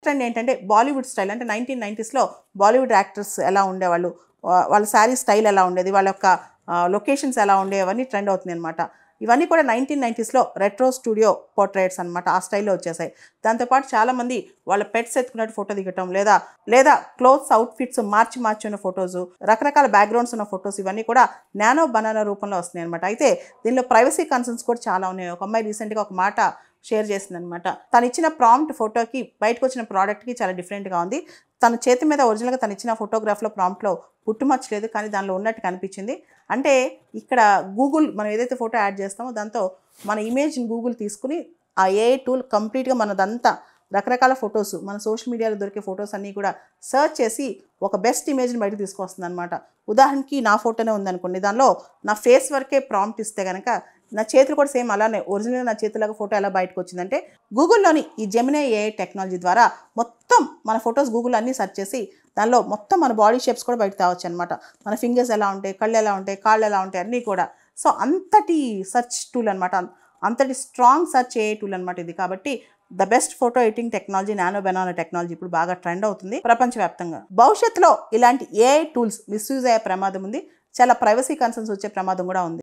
Trend ఏంటంటే Bollywood style. అంటే 1990స్లో Bollywood actors ఎలా ఉండేవాళ్ళు, వాళ్ళ శారీ స్టైల్ ఎలా ఉండేది, వాళ్ళ యొక్క లొకేషన్స్ ఎలా ఉండేవి, అవన్నీ ట్రెండ్ అవుతుంది అనమాట. ఇవన్నీ కూడా 1990స్లో రెట్రో స్టూడియో పోర్ట్రేట్స్ అనమాట. ఆ స్టైల్లో వచ్చేసాయి. దాంతోపాటు చాలామంది వాళ్ళ పెట్స్ ఎత్తుకున్నట్టు ఫోటో దిగటం, లేదా క్లోత్స్ అవుట్ఫిట్స్ మార్చి ఉన్న ఫొటోస్, రకరకాల బ్యాక్గ్రౌండ్స్ ఉన్న ఫొటోస్, ఇవన్నీ కూడా నానో బనానా రూపంలో వస్తున్నాయి అనమాట. అయితే దీనిలో ప్రైవసీ కన్సర్న్స్ కూడా చాలా ఉన్నాయి. ఒక అమ్మాయి రీసెంట్గా ఒక మాట షేర్ చేసిందనమాట. తను ఇచ్చిన ప్రాంప్ట్ ఫోటోకి బయటకు వచ్చిన ప్రోడక్ట్కి చాలా డిఫరెంట్గా ఉంది. తన చేతి మీద ఒరిజినల్గా తను ఇచ్చిన ఫోటోగ్రాఫ్లో ప్రాంప్ట్లో పుట్టుమచ్చలేదు, కానీ దానిలో ఉన్నట్టు కనిపించింది. అంటే ఇక్కడ గూగుల్ మనం ఏదైతే ఫోటో యాడ్ చేస్తామో దాంతో మన ఇమేజ్ని గూగుల్ తీసుకుని ఆ ఏఐ టూల్ కంప్లీట్గా మనదంతా రకరకాల ఫొటోస్, మన సోషల్ మీడియాలో దొరికే ఫొటోస్ అన్నీ కూడా సర్చ్ చేసి ఒక బెస్ట్ ఇమేజ్ని బయటకు తీసుకొస్తుంది అనమాట. ఉదాహరణకి నా ఫోటోనే ఉందనుకోండి, దానిలో నా ఫేస్ వరకే ప్రాంప్ట్ ఇస్తే కనుక నా చేతులు కూడా సేమ్ అలానే ఒరిజినల్గా నా చేతులాగా ఫోటో ఎలా బయటకు వచ్చిందంటే గూగుల్లోని ఈ జెమినీ ఏఐ టెక్నాలజీ ద్వారా మొత్తం మన ఫొటోస్ గూగుల్ అన్నీ సెర్చ్ చేసి దానిలో మొత్తం మన బాడీ షేప్స్ కూడా బయట తేవచ్చు అనమాట. మన ఫింగర్స్ ఎలా ఉంటాయి, కళ్ళు ఎలా ఉంటాయి, కాళ్ళు ఎలా ఉంటాయి, అన్నీ కూడా. సో అంతటి సెర్చ్ టూల్ అనమాట, అంతటి స్ట్రాంగ్ సెర్చ్ ఏఐ టూల్ అనమాట ఇది. కాబట్టి the best photo editing technology nano banana technology ఇప్పుడు బాగా ట్రెండ్ అవుతుంది ప్రపంచవ్యాప్తంగా. భవిష్యత్తులో ఇలాంటి ఏఐ టూల్స్ మిస్యూజ్ అయ్యే ప్రమాదం ఉంది. చాలా ప్రైవసీ కన్సర్న్స్ వచ్చే ప్రమాదం కూడా ఉంది.